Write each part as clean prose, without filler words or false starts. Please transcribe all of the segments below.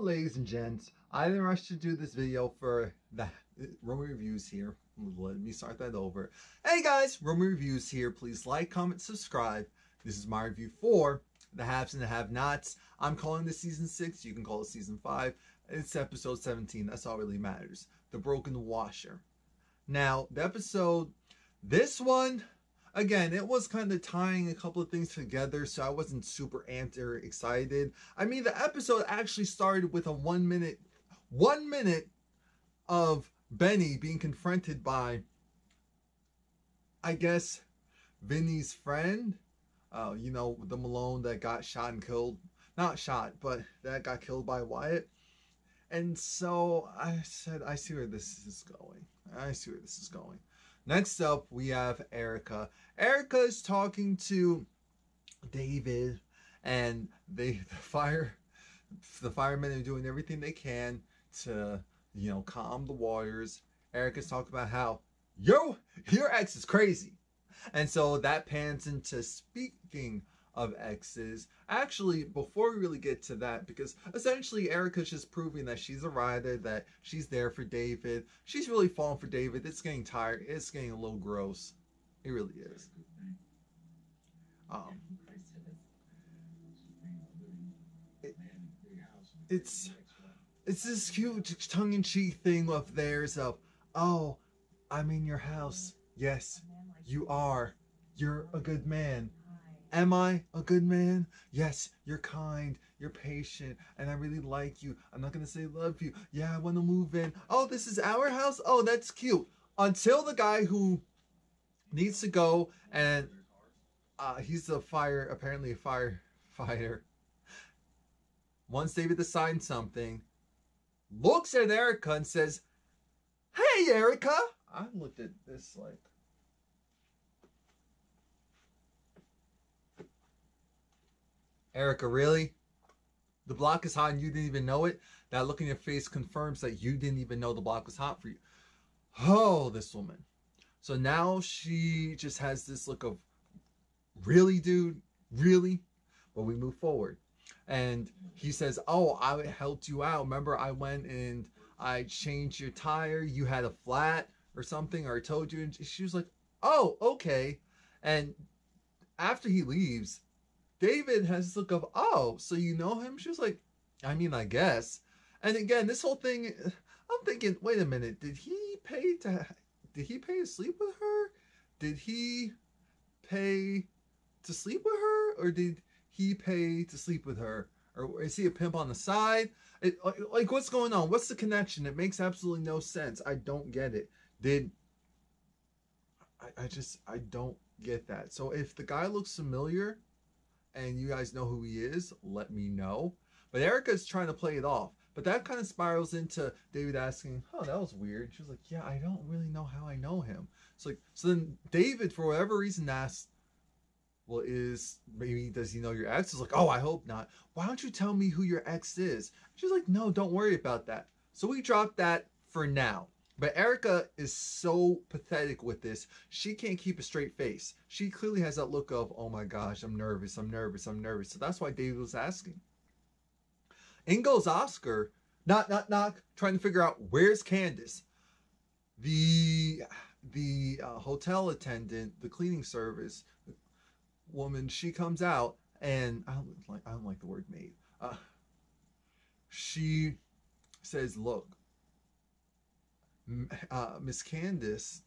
ladies and gents, I didn't rush to do this video for the Romie Reviews here. Let me start that over. Hey guys, Romie Reviews here. Please like, comment, subscribe. This is my review for the haves and the have-nots. I'm calling this season 6. You can call it season 5. It's episode 17. That's all really matters. The Broken Washer. Now, the episode, this one, again, it was kind of tying a couple of things together, so I wasn't super amped or excited. I mean, the episode actually started with a 1 minute of Benny being confronted by, I guess, Vinny's friend. You know, the Malone that got shot and killed. Not shot, but that got killed by Wyatt. And so I said, I see where this is going. Next up, we have Erica. Erica is talking to David, and the firemen are doing everything they can to, you know, calm the waters. Erica's talking about how, your ex is crazy. And so that pans into, speaking of exes. Actually, before we really get to that, because essentially Erica's just proving that she's a rider, that she's there for David. She's really falling for David. It's getting tired. It's getting a little gross. It really is. It's this cute tongue-in-cheek thing of theirs of, oh, I'm in your house. Yes, you are. You're a good man. Am I a good man? Yes, you're kind, you're patient, and I really like you. I'm not going to say love you. Yeah, I want to move in. Oh, this is our house? Oh, that's cute. Until the guy who needs to go, and he's apparently a firefighter. Wants David to sign something, looks at Erica and says, "Hey, Erica." I looked at this like, Erica, really? The block is hot and you didn't even know it? That look in your face confirms that you didn't even know the block was hot for you. Oh, this woman. So now she just has this look of, really, dude? Really? But we move forward. And he says, oh, I helped you out. Remember, I went and I changed your tire. You had a flat or something, or I told you. And she was like, oh, okay. And after he leaves, David has this look of, to so you know him? She was like, I mean, I guess. And again, this whole thing, I'm thinking, wait a minute, did he pay to sleep with her? Did he pay to sleep with her? Or did he pay to sleep with her? Or is he a pimp on the side? Like, what's going on? What's the connection? It makes absolutely no sense. I don't get it. I don't get that. So if the guy looks familiar, and you guys know who he is, let me know. But Erica's trying to play it off. But that kind of spirals into David asking, oh, that was weird. She was like, yeah, I don't really know how I know him. So then David, for whatever reason, asks, well, does he know your ex? He's like, oh, I hope not. Why don't you tell me who your ex is? She's like, no, don't worry about that. So we dropped that for now. But Erica is so pathetic with this. She can't keep a straight face. She clearly has that look of, oh my gosh, I'm nervous. So that's why David was asking. In goes Oscar, knock, trying to figure out where's Candice. The hotel attendant, the cleaning service woman, she comes out, and I don't like the word maid. She says, look, Miss Candace,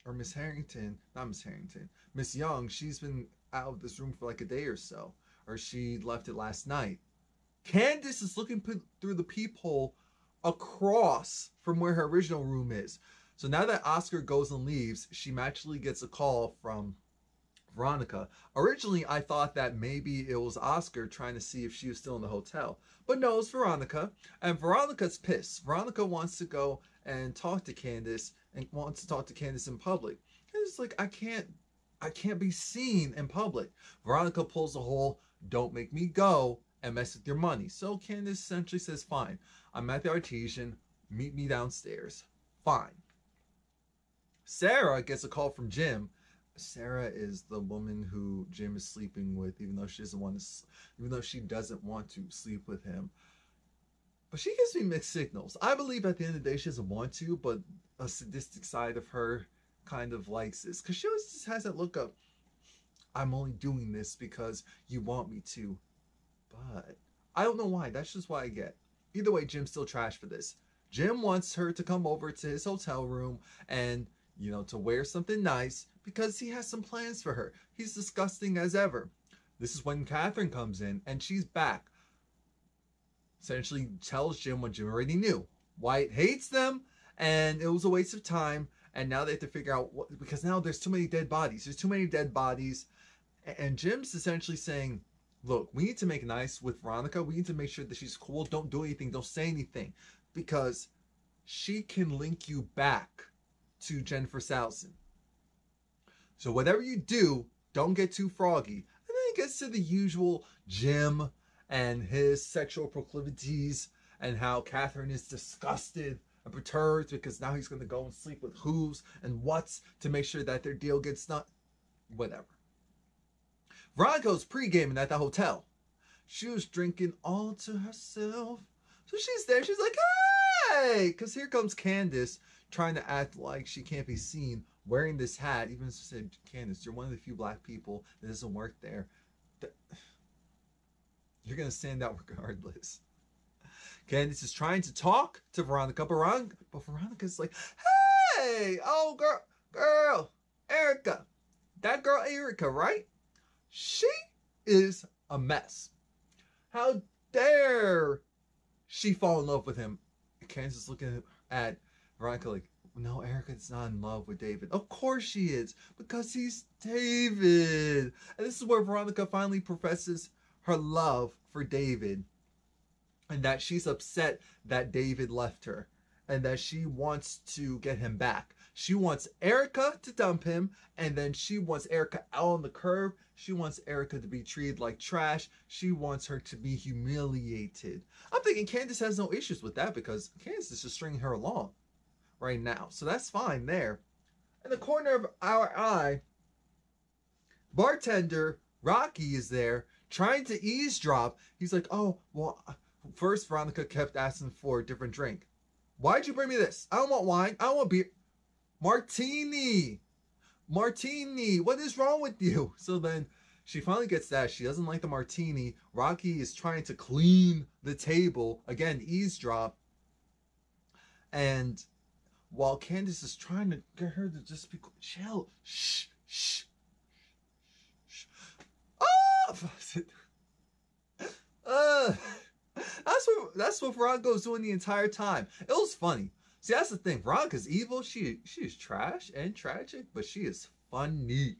or Miss Harrington, not Miss Harrington, Miss Young, she's been out of this room for like a day or so, or she left it last night. Candace is looking through the peephole across from where her original room is. So now that Oscar goes and leaves, she naturally gets a call from Veronica. Originally, I thought that maybe it was Oscar trying to see if she was still in the hotel. But no, it's Veronica. And Veronica's pissed. Veronica wants to go and talk to Candace, and wants to talk to Candace in public. And it's like, I can't be seen in public. Veronica pulls the whole, don't make me go and mess with your money. So Candace essentially says, fine. I'm at the Artesian. Meet me downstairs. Fine. Sarah gets a call from Jim. Sarah is the woman who Jim is sleeping with, even though she doesn't want to sleep with him. But she gives me mixed signals. I believe at the end of the day she doesn't want to, but a sadistic side of her kind of likes this. Because she always just has that look of, I'm only doing this because you want me to. But I don't know why. That's just what I get. Either way, Jim's still trash for this. Jim wants her to come over to his hotel room and, you know, to wear something nice because he has some plans for her. He's disgusting as ever. This is when Catherine comes in and she's back. Essentially tells Jim what Jim already knew. Wyatt hates them and it was a waste of time. And now they have to figure out what, because now there's too many dead bodies. There's too many dead bodies. And Jim's essentially saying, look, we need to make nice with Veronica. We need to make sure that she's cool. Don't do anything. Don't say anything. Because she can link you back to Jennifer Salson. So whatever you do, don't get too froggy. And then it gets to the usual Jim and his sexual proclivities and how Catherine is disgusted and perturbed because now he's going to go and sleep with who's and what's to make sure that their deal gets done. Whatever. Veronica's pre-gaming at the hotel. She was drinking all to herself. So she's there. She's like, hey! Because here comes Candace trying to act like she can't be seen wearing this hat. Even she said, Candace, you're one of the few black people that doesn't work there. You're going to stand out regardless. Candice is trying to talk to Veronica, but Veronica's like, hey! Oh, girl, Erica. That girl Erica, right? She is a mess. How dare she fall in love with him? Candace is looking at Veronica like, no, Erica's not in love with David. Of course she is, because he's David. And this is where Veronica finally professes her love for David. And that she's upset that David left her. And that she wants to get him back. She wants Erica to dump him. And then she wants Erica out on the curb. She wants Erica to be treated like trash. She wants her to be humiliated. I'm thinking Candace has no issues with that because Candace is just stringing her along right now. So that's fine there. In the corner of our eye, bartender Rocky is there trying to eavesdrop. He's like, oh, well, first Veronica kept asking for a different drink. Why'd you bring me this? I don't want wine. I don't want beer. Martini. Martini. What is wrong with you? So then she finally gets that. She doesn't like the martini. Rocky is trying to clean the table. Again, eavesdrop. And while Candace is trying to get her to just be chill. Shh. Shh. Shh. Oh! That's what Veronica was doing the entire time. It was funny. See, that's the thing. Veronica's evil. She is trash and tragic, but she is funny.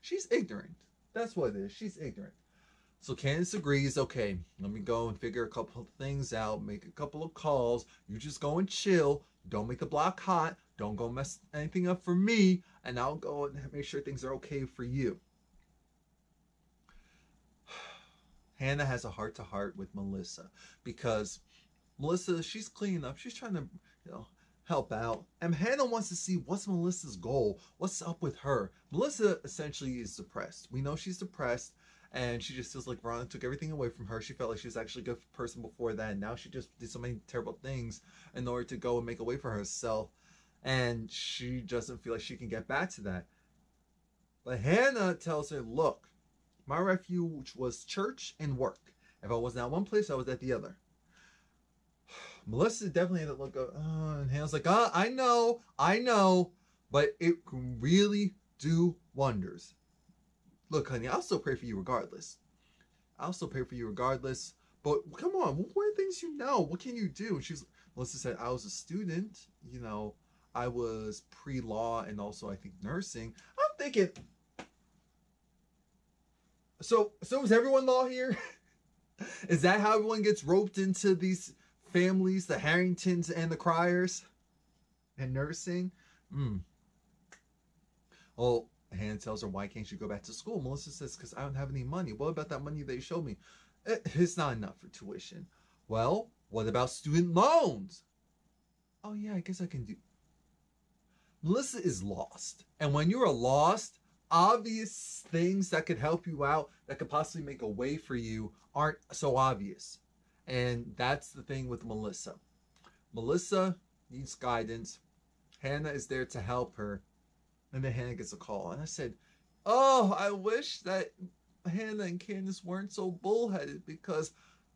She's ignorant. That's what it is. She's ignorant. So Candace agrees, okay, let me go and figure a couple of things out, make a couple of calls. You just go and chill. Don't make the block hot. Don't go mess anything up for me. And I'll go and make sure things are okay for you. Hanna has a heart-to-heart with Melissa because Melissa, she's cleaning up. She's trying to, help out. And Hanna wants to see what's Melissa's goal. What's up with her? Melissa essentially is depressed. We know she's depressed and she just feels like Veronica took everything away from her. She felt like she was actually a good person before that. And now she just did so many terrible things in order to go and make a way for herself. And she doesn't feel like she can get back to that. But Hanna tells her, look, my refuge was church and work. If I wasn't at one place, I was at the other. Melissa definitely had to look up, and Hannah's like, I know, but it can really do wonders. Look, honey, I'll still pray for you regardless. But come on, what are things you know? What can you do? And Melissa said, I was a student, I was pre-law and also I think nursing. I'm thinking, so is everyone law here? Is that how everyone gets roped into these families, the Harringtons and the Criers and nursing? Well, Hanna tells her, why can't you go back to school? Melissa says, because I don't have any money. What about that money that you showed me? It's not enough for tuition. Well, what about student loans? Oh yeah, I guess I can do. Melissa is lost. And when you're lost, obvious things that could help you out, that could possibly make a way for you, aren't so obvious. And that's the thing with Melissa. Melissa needs guidance. Hanna is there to help her. And then Hanna gets a call. And I said, oh, I wish that Hanna and Candice weren't so bullheaded, because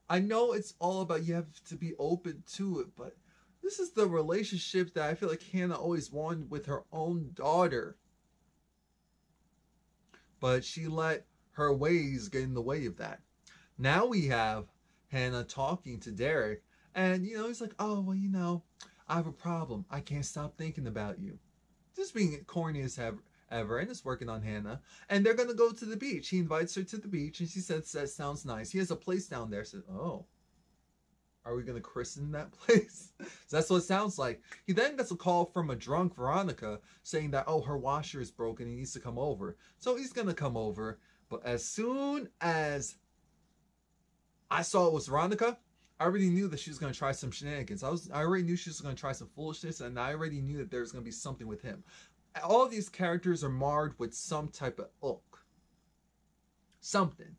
I know it's all about you have to be open to it, but this is the relationship that I feel like Hanna always wanted with her own daughter. But she let her ways get in the way of that. Now we have Hanna talking to Derrick, and he's like, oh, well, I have a problem. I can't stop thinking about you. Just being corny as ever, and it's working on Hanna. And they're gonna go to the beach. He invites her to the beach, and she says, that sounds nice. He has a place down there. Said, oh, are we gonna christen that place? So that's what it sounds like. He then gets a call from a drunk Veronica saying that, oh, her washer is broken, he needs to come over. So he's gonna come over, but as soon as I saw it was Veronica, I already knew that she was going to try some shenanigans. I already knew she was going to try some foolishness, and I already knew that there was going to be something with him. All of these characters are marred with some type of ilk. Something.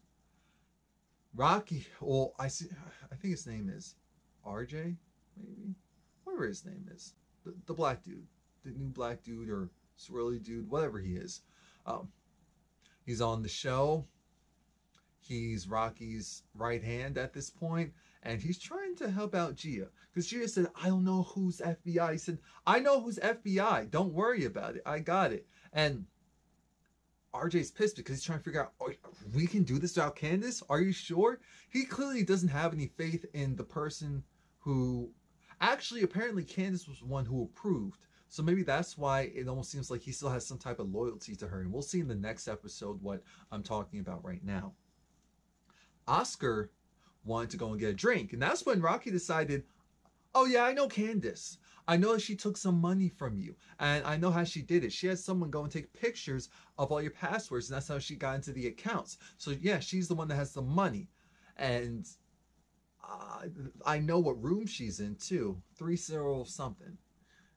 Rocky, well, I think his name is RJ, maybe? Whatever his name is. The black dude. The new black dude or swirly dude, whatever he is. He's on the show. He's Rocky's right hand at this point, and he's trying to help out Gia. Because Gia said, I don't know who's FBI. He said, I know who's FBI. Don't worry about it. I got it. And RJ's pissed because he's trying to figure out, oh, we can do this without Candace? Are you sure? He clearly doesn't have any faith in the person who... Actually, apparently Candace was the one who approved. So maybe that's why it almost seems like he still has some type of loyalty to her. And we'll see in the next episode what I'm talking about right now. Oscar wanted to go and get a drink. And that's when Rocky decided, oh yeah, I know Candace. I know she took some money from you. And I know how she did it. She had someone go and take pictures of all your passwords. And that's how she got into the accounts. So yeah, she's the one that has the money. And I know what room she's in too. 30 something.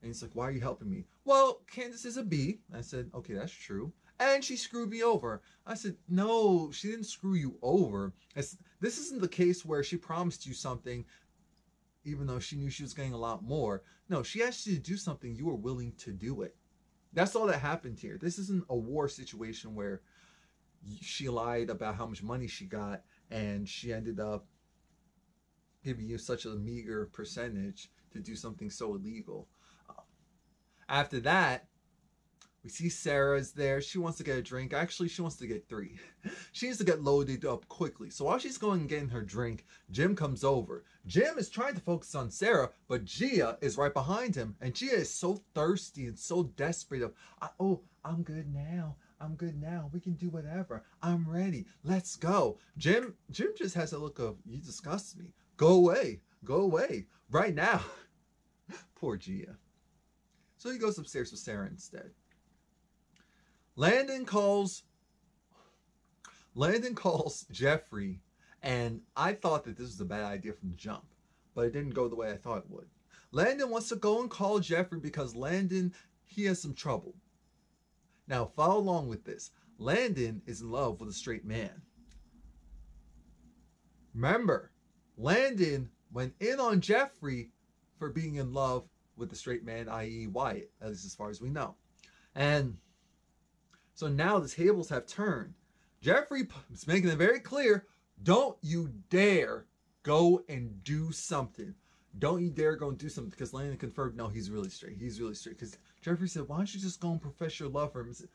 And he's like, why are you helping me? Well, Candace is a B. I said, okay, that's true. And she screwed me over. I said, no, she didn't screw you over. This isn't the case where she promised you something even though she knew she was getting a lot more. No, she asked you to do something. You were willing to do it. That's all that happened here. This isn't a war situation where she lied about how much money she got and she ended up giving you such a meager percentage to do something so illegal. After that, we see Sarah's there. She wants to get a drink. Actually, she wants to get 3. She needs to get loaded up quickly. So while she's going and getting her drink, Jim comes over. Jim is trying to focus on Sarah, but Gia is right behind him. And Gia is so thirsty and so desperate of, oh, I'm good now. I'm good now. We can do whatever. I'm ready. Let's go. Jim just has a look of, you disgust me. Go away. Go away. Right now. Poor Gia. So he goes upstairs with Sarah instead. Landon calls Jeffrey, and I thought that this was a bad idea from the jump, but it didn't go the way I thought it would. Landon wants to go and call Jeffrey because Landon, he has some trouble. Now, follow along with this. Landon is in love with a straight man. Remember, Landon went in on Jeffrey for being in love with the straight man, i.e. Wyatt, at least as far as we know. And so now the tables have turned. Jeffrey is making it very clear, don't you dare go and do something. Don't you dare go and do something, because Landon confirmed, no, he's really straight. He's really straight. Because Jeffrey said, why don't you just go and profess your love for him? Said,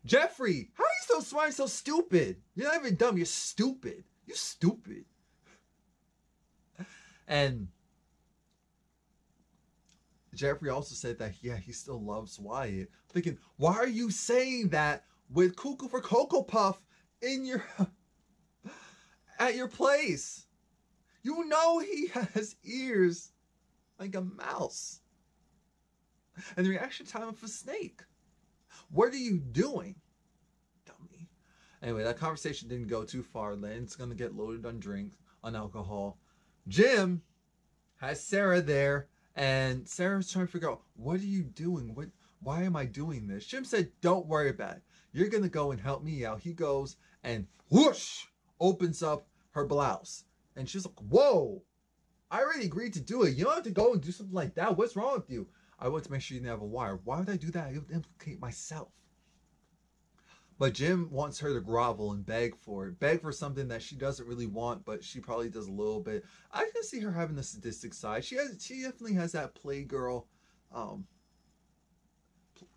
Jeffrey, how are you so smart and so stupid? You're not even dumb. You're stupid. You're stupid. And Jeffrey also said that, yeah, he still loves Wyatt. Thinking, why are you saying that with Cuckoo for Cocoa Puff in your at your place? You know he has ears like a mouse. And the reaction time of a snake. What are you doing, dummy? Anyway, that conversation didn't go too far. Landon's gonna get loaded on drinks, on alcohol. Jim has Sarah there. And Sarah's trying to figure out, what are you doing? Why am I doing this? Jim said, don't worry about it. You're going to go and help me out. He goes and whoosh, opens up her blouse. And she's like, whoa, I already agreed to do it. You don't have to go and do something like that. What's wrong with you? I want to make sure you didn't have a wire. Why would I do that? I would implicate myself. But Jim wants her to grovel and beg for it. Beg for something that she doesn't really want, but she probably does a little bit. I can see her having a sadistic side. She definitely has that playgirl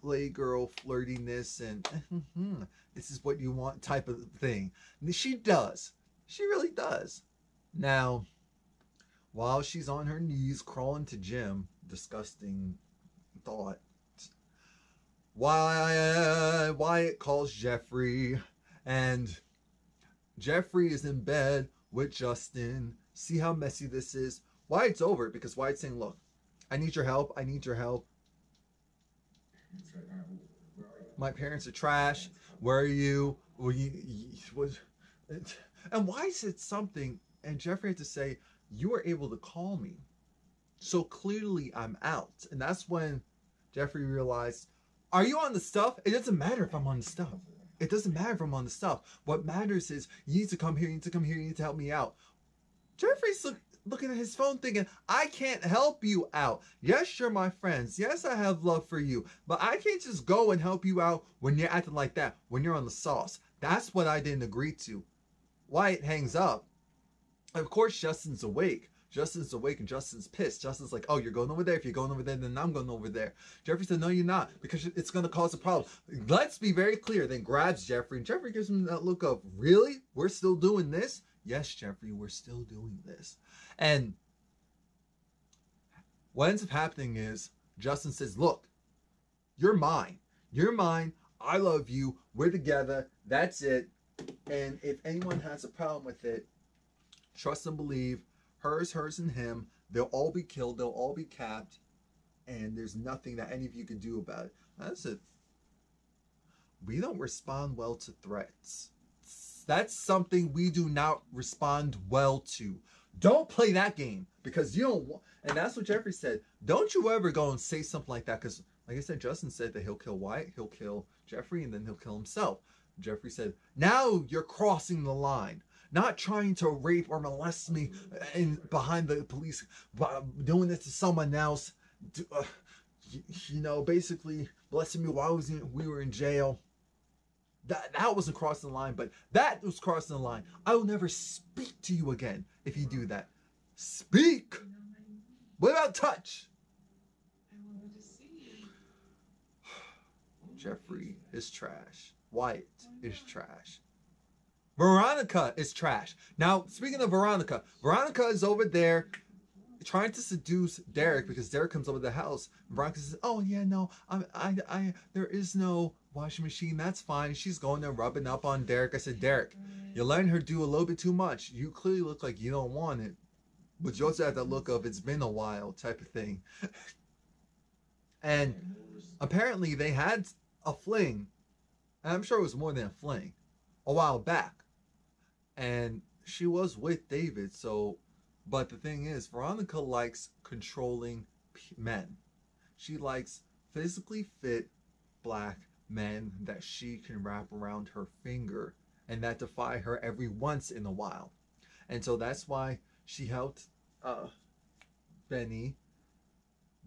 flirtiness and this is what you want type of thing. She does. She really does. Now, while she's on her knees crawling to Jim, disgusting thought, Wyatt calls Jeffrey, and Jeffrey is in bed with Justin. See how messy this is? Wyatt's over it because Wyatt's saying, look, I need your help. I need your help. My parents are trash. Where are you? And Wyatt said something, and Jeffrey had to say, you were able to call me. So clearly I'm out. And that's when Jeffrey realized, are you on the stuff? It doesn't matter if I'm on the stuff. It doesn't matter if I'm on the stuff. What matters is you need to come here, you need to come here, you need to help me out. Jeffrey's looking at his phone thinking, I can't help you out. Yes, you're my friends. Yes, I have love for you. But I can't just go and help you out when you're acting like that, when you're on the sauce. That's what I didn't agree to. Wyatt hangs up. Of course, Justin's awake. Justin's awake and Justin's pissed. Justin's like, oh, you're going over there. If you're going over there, then I'm going over there. Jeffrey said, no, you're not, because it's going to cause a problem. Let's be very clear. Then grabs Jeffrey, and Jeffrey gives him that look of, really? We're still doing this? Yes, Jeffrey, we're still doing this. And what ends up happening is Justin says, look, you're mine. You're mine. I love you. We're together. That's it. And if anyone has a problem with it, trust and believe. Hers, and him. They'll all be killed. They'll all be capped. And there's nothing that any of you can do about it. That's it. We don't respond well to threats. That's something we do not respond well to. Don't play that game, because you don't want. And that's what Jeffrey said. Don't you ever go and say something like that, because like I said, Justin said that he'll kill Wyatt, he'll kill Jeffrey, and then he'll kill himself. Jeffrey said, now you're crossing the line. Not trying to rape or molest me behind the police, doing it to someone else. You know, basically blessing me while we were in jail. That wasn't crossing the line, but that was crossing the line. I will never speak to you again if you do that. Speak. What about touch? I wanted to see you. Jeffrey is trash. Wyatt is trash. Veronica is trash. Now, speaking of Veronica, Veronica is over there trying to seduce Derrick because Derrick comes over the house. Veronica says, oh yeah, no, there is no washing machine. That's fine. She's going there rubbing up on Derrick. I said, Derrick, you're letting her do a little bit too much. You clearly look like you don't want it. But you also have that look of it's been a while type of thing. And apparently they had a fling. And I'm sure it was more than a fling. A while back. And she was with David, so, but the thing is, Veronica likes controlling men. She likes physically fit black men that she can wrap around her finger and that defy her every once in a while. And so that's why she helped Benny,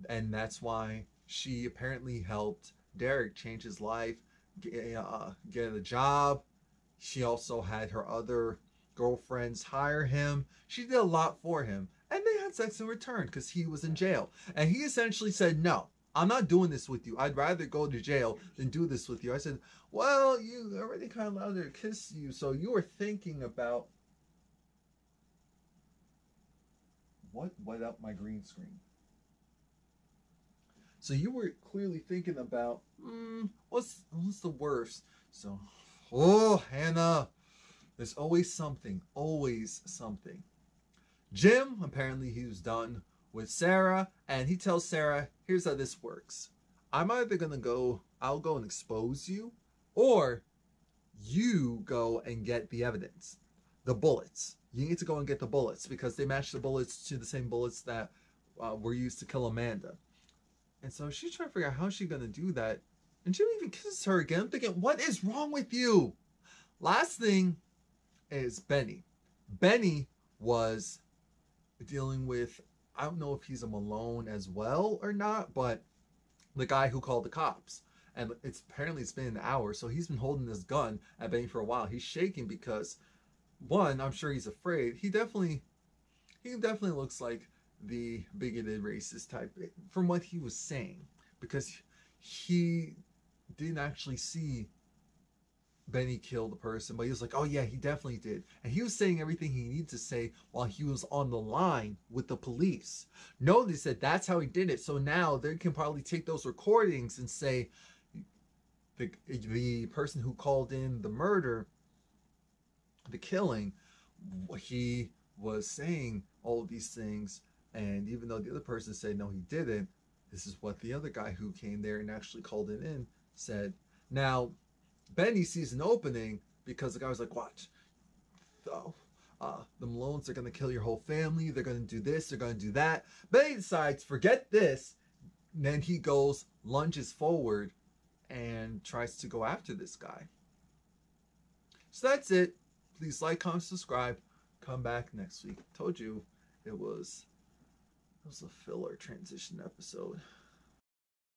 and that's why she apparently helped Derrick change his life, get a job. She also had her other girlfriends hire him. She did a lot for him. And they had sex in return because he was in jail. And he essentially said, no, I'm not doing this with you. I'd rather go to jail than do this with you. I said, well, you already kind of allowed her to kiss you. So you were thinking about... What wet up my green screen? So you were clearly thinking about, what's the worst? So... Oh, Hannah, there's always something, always something. Jim, apparently he was done with Sarah, and he tells Sarah, here's how this works. I'm either going to go, I'll go and expose you, or you go and get the evidence, the bullets. You need to go and get the bullets, because they match the bullets to the same bullets that were used to kill Amanda. And so she's trying to figure out how she's going to do that. And Jim even kisses her again. I'm thinking, what is wrong with you? Last thing is Benny. Benny was dealing with, I don't know if he's a Malone as well or not, but the guy who called the cops. And it's been an hour, so he's been holding this gun at Benny for a while. He's shaking because, one, I'm sure he's afraid. He definitely looks like the bigoted racist type from what he was saying, because he didn't actually see Benny kill the person, but he was like, oh yeah, he definitely did. And he was saying everything he needed to say while he was on the line with the police. No, they said that's how he did it. So now they can probably take those recordings and say the person who called in the murder, the killing, he was saying all of these things, and even though the other person said no, he didn't, this is what the other guy who came there and actually called it in said. Now Benny sees an opening because the guy was like, watch, the Malones are going to kill your whole family, they're going to do this, they're going to do that. Benny decides, forget this, and then he goes, lunges forward and tries to go after this guy. So that's it. Please like, comment, subscribe. Come back next week. Told you it was a filler transition episode.